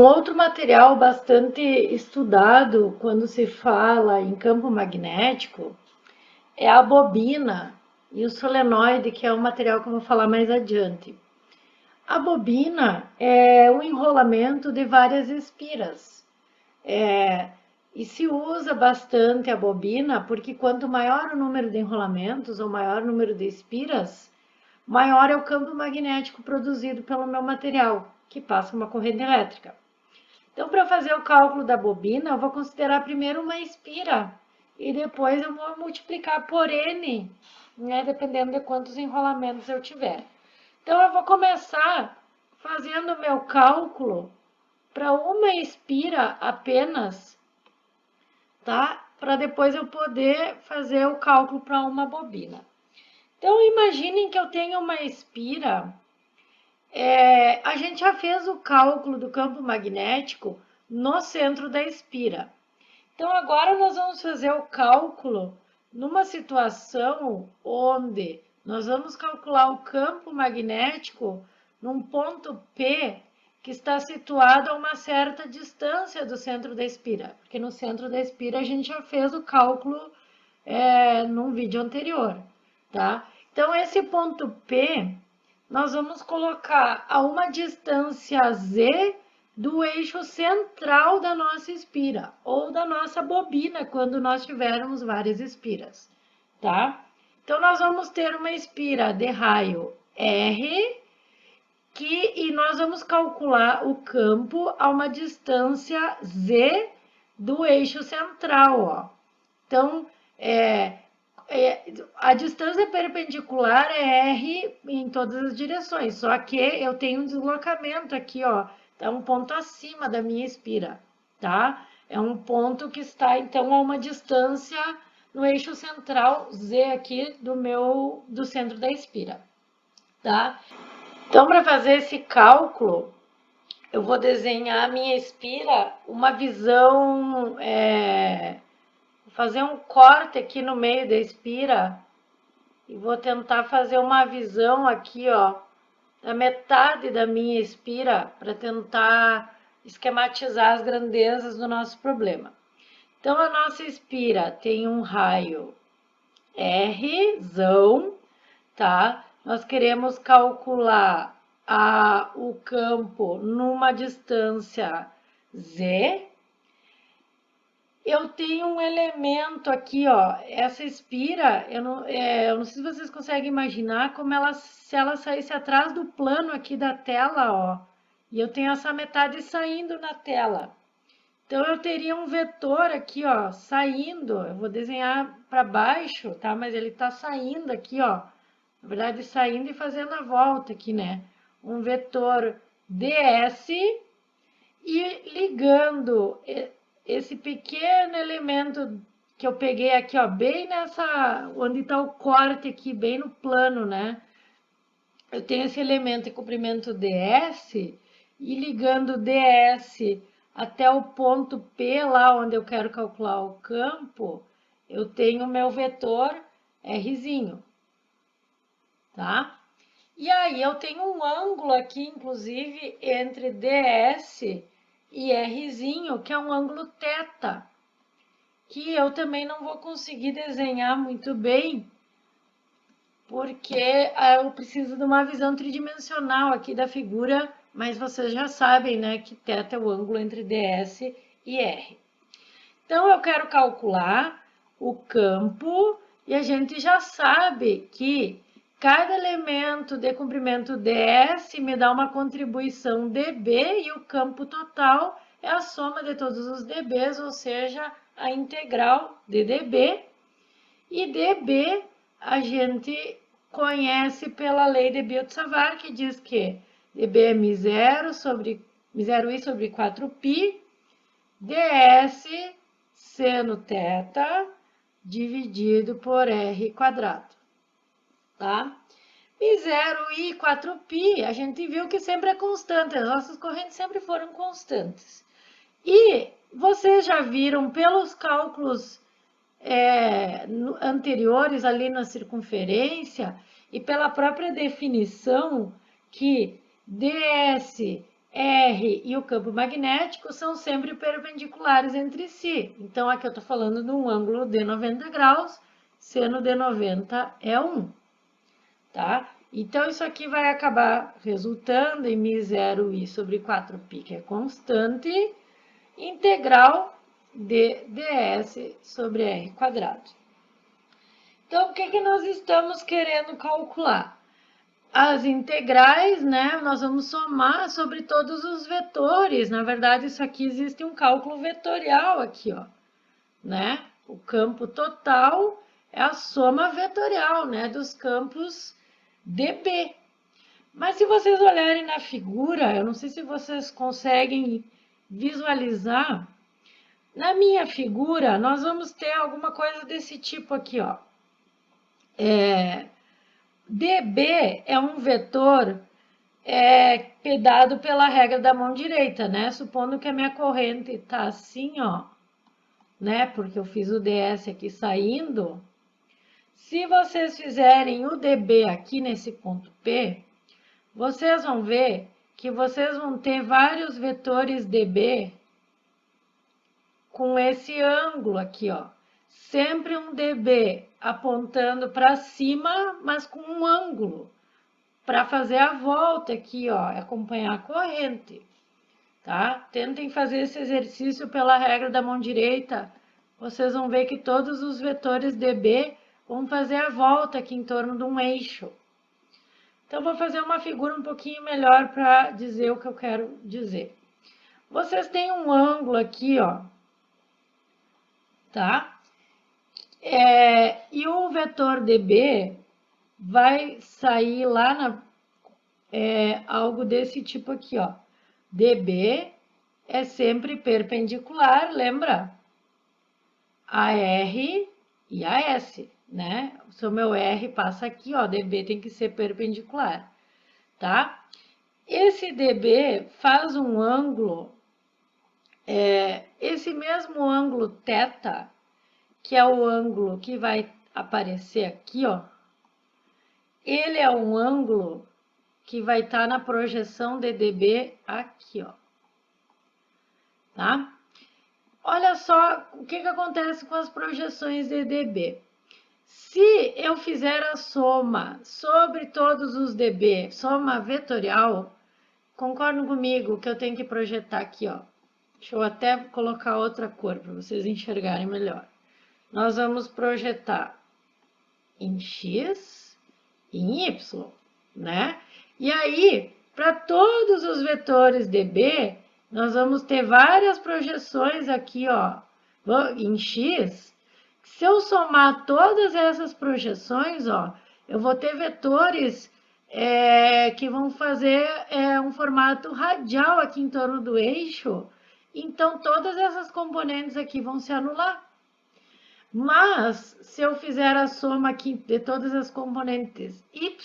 outro material bastante estudado quando se fala em campo magnético é a bobina e o solenoide, que é um material que eu vou falar mais adiante. A bobina é um enrolamento de várias espiras. E se usa bastante a bobina porque quanto maior o número de enrolamentos ou maior o número de espiras, maior é o campo magnético produzido pelo meu material, que passa uma corrente elétrica. Então, para fazer o cálculo da bobina, eu vou considerar primeiro uma espira e depois eu vou multiplicar por N, né, dependendo de quantos enrolamentos eu tiver. Então, eu vou começar fazendo o meu cálculo para uma espira apenas, tá? Para depois eu poder fazer o cálculo para uma bobina. Então, imaginem que eu tenho uma espira. A gente já fez o cálculo do campo magnético no centro da espira. Então, agora nós vamos fazer o cálculo numa situação onde nós vamos calcular o campo magnético num ponto P que está situado a uma certa distância do centro da espira, porque no centro da espira a gente já fez o cálculo num vídeo anterior, tá? Então, esse ponto P nós vamos colocar a uma distância Z do eixo central da nossa espira, ou da nossa bobina, quando nós tivermos várias espiras, tá? Então, nós vamos ter uma espira de raio R, e nós vamos calcular o campo a uma distância Z do eixo central, ó. Então, a distância perpendicular é R em todas as direções, só que eu tenho um deslocamento aqui, ó, tá um ponto acima da minha espira, tá? É um ponto que está, então, a uma distância no eixo central Z aqui do centro da espira, tá? Então, para fazer esse cálculo, eu vou desenhar a minha espira, uma visão, vou fazer um corte aqui no meio da espira e vou tentar fazer uma visão aqui, ó, da metade da minha espira para tentar esquematizar as grandezas do nosso problema. Então, a nossa espira tem um raio Rzão, tá? Nós queremos calcular o campo numa distância Z. Eu tenho um elemento aqui, ó, essa espira, eu não sei se vocês conseguem imaginar como se ela saísse atrás do plano aqui da tela, ó, e eu tenho essa metade saindo na tela. Então, eu teria um vetor aqui, ó, saindo, eu vou desenhar para baixo, tá? Mas ele tá saindo aqui, ó, na verdade, saindo e fazendo a volta aqui, né? Um vetor ds e ligando esse pequeno elemento que eu peguei aqui, ó, bem nessa, onde está o corte aqui, bem no plano, né? Eu tenho esse elemento de comprimento ds e ligando ds até o ponto P, lá onde eu quero calcular o campo, eu tenho o meu vetor Rzinho, tá? E aí eu tenho um ângulo aqui, inclusive, entre ds e Rzinho, que é um ângulo θ, que eu também não vou conseguir desenhar muito bem, porque eu preciso de uma visão tridimensional aqui da figura, mas vocês já sabem, né, que θ é o ângulo entre ds e R. Então, eu quero calcular o campo e a gente já sabe que cada elemento de comprimento ds me dá uma contribuição dB e o campo total é a soma de todos os dBs, ou seja, a integral de dB. E dB a gente conhece pela lei de Biot-Savart, que diz que dB é μ0 i sobre 4π, ds seno θ dividido por r quadrado, tá? μ0 i 4π, a gente viu que sempre é constante, as nossas correntes sempre foram constantes. E vocês já viram pelos cálculos anteriores ali na circunferência e pela própria definição que ds R e o campo magnético são sempre perpendiculares entre si. Então, aqui eu estou falando de um ângulo de 90 graus, seno de 90 é 1, tá? Então, isso aqui vai acabar resultando em μ0i sobre 4π, que é constante, integral de ds sobre r quadrado. Então, o que nós estamos querendo calcular? As integrais, né? Nós vamos somar sobre todos os vetores. Na verdade, isso aqui existe um cálculo vetorial aqui, ó, né? O campo total é a soma vetorial, né? Dos campos dB. Mas se vocês olharem na figura, eu não sei se vocês conseguem visualizar. Na minha figura, nós vamos ter alguma coisa desse tipo aqui, ó. dB é um vetor dado pela regra da mão direita, né? Supondo que a minha corrente tá assim, ó, né? Porque eu fiz o ds aqui saindo. Se vocês fizerem o dB aqui nesse ponto P, vocês vão ver que vocês vão ter vários vetores dB com esse ângulo aqui, ó. Sempre um dB apontando para cima, mas com um ângulo, para fazer a volta aqui, ó, acompanhar a corrente, tá? Tentem fazer esse exercício pela regra da mão direita. Vocês vão ver que todos os vetores dB vão fazer a volta aqui em torno de um eixo. Então, vou fazer uma figura um pouquinho melhor para dizer o que eu quero dizer. Vocês têm um ângulo aqui, ó, tá? E o vetor dB vai sair lá algo desse tipo aqui, ó. dB é sempre perpendicular, lembra? A R e a S, né? Se o meu R passa aqui, ó, dB tem que ser perpendicular, tá? Esse dB faz um ângulo, esse mesmo ângulo θ, que é o ângulo que vai aparecer aqui, ó, ele é um ângulo que vai estar na projeção de dB aqui, ó, tá? Olha só o que acontece com as projeções de dB. Se eu fizer a soma sobre todos os dB, soma vetorial, concordam comigo que eu tenho que projetar aqui, ó. Deixa eu até colocar outra cor para vocês enxergarem melhor. Nós vamos projetar em X e em Y, né? E aí, para todos os vetores dB, nós vamos ter várias projeções aqui, ó, em X. Se eu somar todas essas projeções, ó, eu vou ter vetores que vão fazer um formato radial aqui em torno do eixo. Então, todas essas componentes aqui vão se anular. Mas, se eu fizer a soma aqui de todas as componentes y,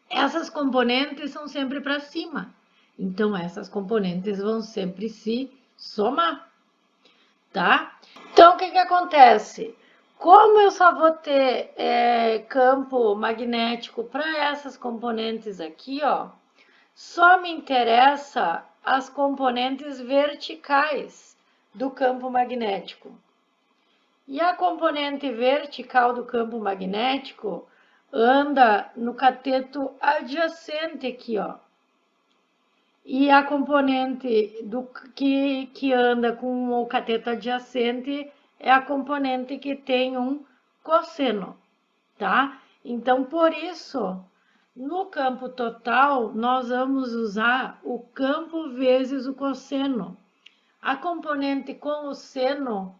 essas componentes são sempre para cima. Então, essas componentes vão sempre se somar, tá? Então, o que acontece? Como eu só vou ter campo magnético para essas componentes aqui, ó, só me interessa as componentes verticais do campo magnético. E a componente vertical do campo magnético anda no cateto adjacente aqui, ó. E a componente que anda com o cateto adjacente é a componente que tem um cosseno, tá? Então, por isso, no campo total, nós vamos usar o campo vezes o cosseno. A componente com o seno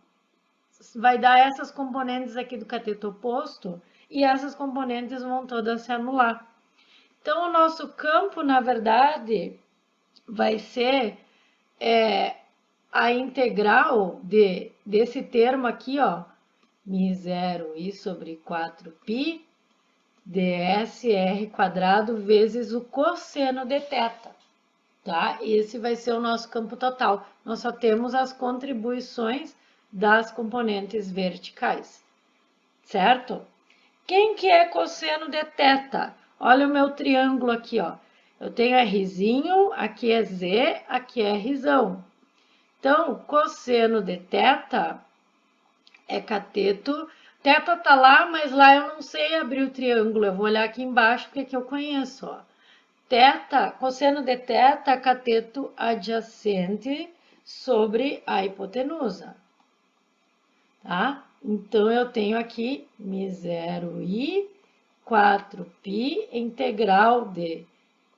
vai dar essas componentes aqui do cateto oposto e essas componentes vão todas se anular. Então, o nosso campo, na verdade, vai ser a integral desse termo aqui, ó, μ0i sobre 4π dsr quadrado vezes o cosseno de θ, tá? Esse vai ser o nosso campo total. Nós só temos as contribuições das componentes verticais, certo? Quem que é cosseno de θ? Olha o meu triângulo aqui, ó. Eu tenho Rzinho, aqui é Z, aqui é Rzão. Então, cosseno de θ é cateto. Θ tá lá, mas lá eu não sei abrir o triângulo. Eu vou olhar aqui embaixo, porque aqui eu conheço, ó. Θ, cosseno de θ, cateto adjacente sobre a hipotenusa. Tá? Então, eu tenho aqui μ0i 4π integral de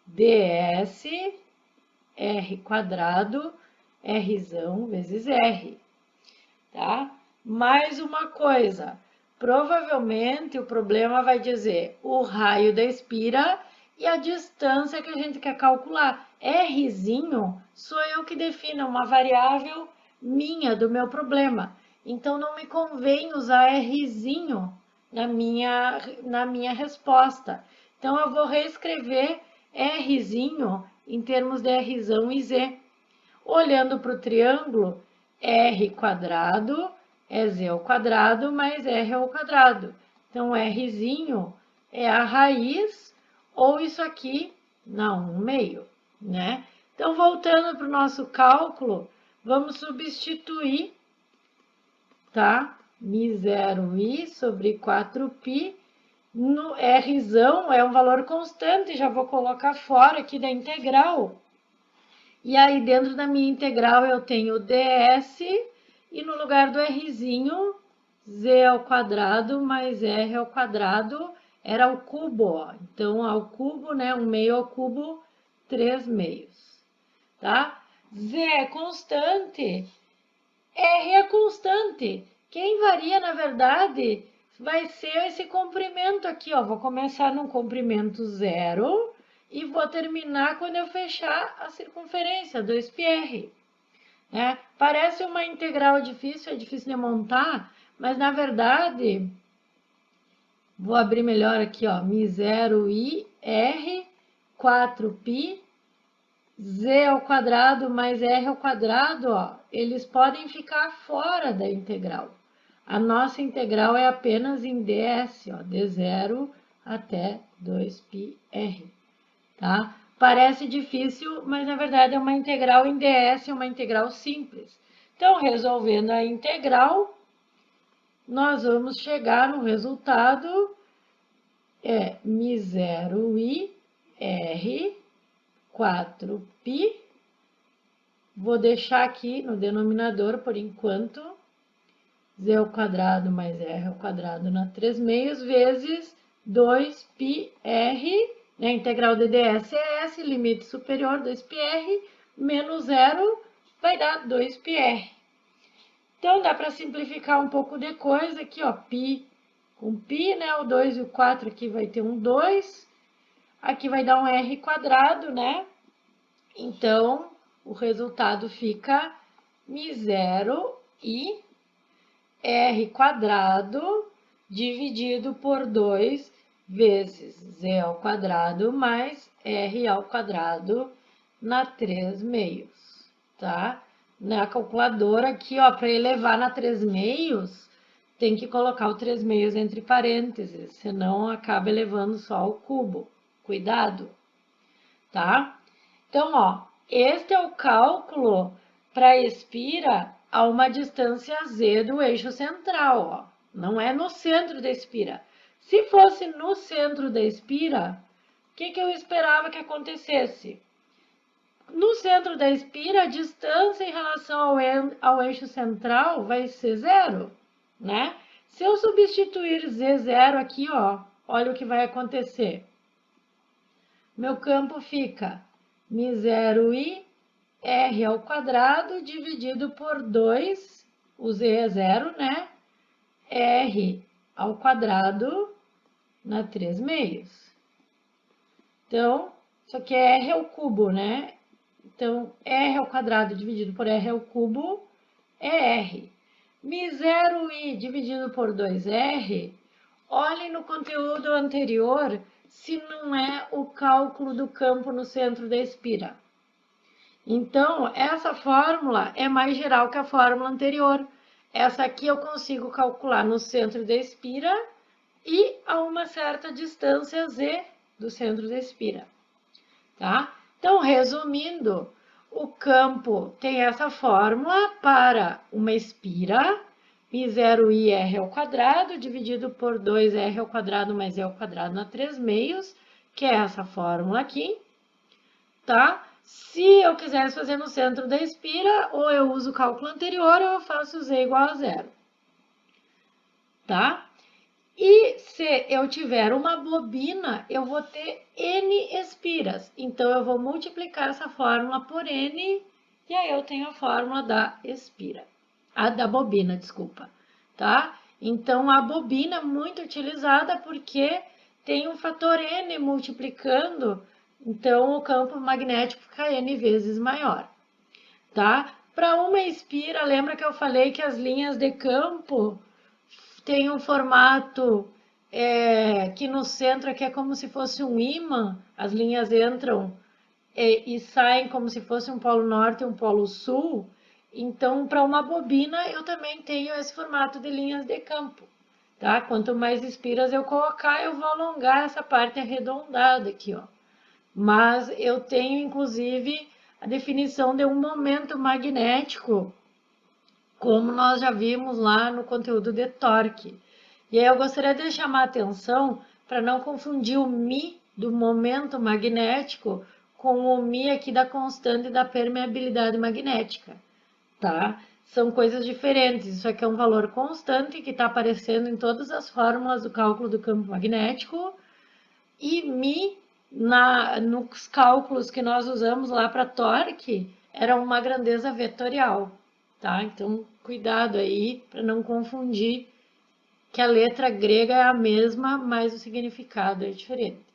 ds r quadrado Rzão vezes R. Tá? Mais uma coisa, provavelmente o problema vai dizer o raio da espira e a distância que a gente quer calcular. Rzinho sou eu que defino, uma variável minha, do meu problema. Então, não me convém usar Rzinho na minha resposta. Então, eu vou reescrever Rzinho em termos de Rzão e Z. Olhando para o triângulo, R quadrado é Z ao quadrado mais R ao quadrado. Então, Rzinho é a raiz, ou isso aqui, não, 1/2, né? Então, voltando para o nosso cálculo, vamos substituir, tá? μ0i sobre 4π. No Rzão é um valor constante, já vou colocar fora aqui da integral. E aí, dentro da minha integral, eu tenho ds, e no lugar do Rzinho, z ao quadrado mais r ao quadrado, era ao cubo, ó. Então, ao cubo, né, 1/2 ao cubo, 3/2, tá? Z é constante, R é constante. Quem varia, na verdade, vai ser esse comprimento aqui, ó. Vou começar no comprimento 0 e vou terminar quando eu fechar a circunferência, 2πr. Né? Parece uma integral difícil, é difícil de montar, mas na verdade, vou abrir melhor aqui, ó, μ0i r 4π z ao quadrado mais r ao quadrado, ó, eles podem ficar fora da integral. A nossa integral é apenas em ds, ó, de 0 até 2πr, tá? Parece difícil, mas na verdade é uma integral em ds, é uma integral simples. Então, resolvendo a integral, nós vamos chegar no resultado, μ0i r 4π, vou deixar aqui no denominador por enquanto, z ao quadrado mais r ao quadrado na 3/2 vezes 2πr, né? Integral de ds é s, limite superior 2πr, menos 0 vai dar 2πr. Então, dá para simplificar um pouco de coisa aqui, ó, π com π, né? O 2 e o 4 aqui vai ter um 2, aqui vai dar um r quadrado, né? Então, o resultado fica μ0i r quadrado dividido por 2 vezes z ao quadrado mais r ao quadrado na 3/2, tá? Na calculadora aqui, ó, para elevar na 3/2, tem que colocar o 3/2 entre parênteses, senão acaba elevando só ao cubo. Cuidado, tá? Então, ó, este é o cálculo para espira a uma distância z do eixo central, ó. Não é no centro da espira. Se fosse no centro da espira, o que eu esperava que acontecesse? No centro da espira, a distância em relação ao eixo central vai ser 0, né? Se eu substituir z0 aqui, ó, olha o que vai acontecer. Meu campo fica μ0i r ao quadrado dividido por 2, o z é 0, né? R ao quadrado na 3/2. Então, isso aqui é r ao cubo, né? Então, r ao quadrado dividido por r ao cubo é r. μ0i dividido por 2r, olhem no conteúdo anterior se não é o cálculo do campo no centro da espira. Então, essa fórmula é mais geral que a fórmula anterior. Essa aqui eu consigo calcular no centro da espira e a uma certa distância z do centro da espira. tá? Então, resumindo, o campo tem essa fórmula para uma espira, π0i r ao quadrado, dividido por 2r ao quadrado mais e ao quadrado na 3/2, que é essa fórmula aqui, tá? Se eu quisesse fazer no centro da espira, ou eu uso o cálculo anterior, ou eu faço z igual a zero, tá? E se eu tiver uma bobina, eu vou ter N espiras. Então, eu vou multiplicar essa fórmula por N, e aí eu tenho a fórmula da espira. Da bobina, desculpa, tá? Então, a bobina é muito utilizada porque tem um fator N multiplicando, então o campo magnético fica N vezes maior, tá? Para uma espira, lembra que eu falei que as linhas de campo tem um formato que no centro aqui é como se fosse um ímã, as linhas entram e saem como se fosse um polo norte e um polo sul. Então, para uma bobina, eu também tenho esse formato de linhas de campo, tá? Quanto mais espiras eu colocar, eu vou alongar essa parte arredondada aqui, ó. Mas eu tenho, inclusive, a definição de um momento magnético, como nós já vimos lá no conteúdo de torque. E aí eu gostaria de chamar a atenção para não confundir o μ do momento magnético com o μ aqui da constante da permeabilidade magnética, tá? São coisas diferentes. Isso aqui é um valor constante que está aparecendo em todas as fórmulas do cálculo do campo magnético, e μ nos cálculos que nós usamos lá para torque era uma grandeza vetorial, tá? Então, cuidado aí para não confundir que a letra grega é a mesma, mas o significado é diferente.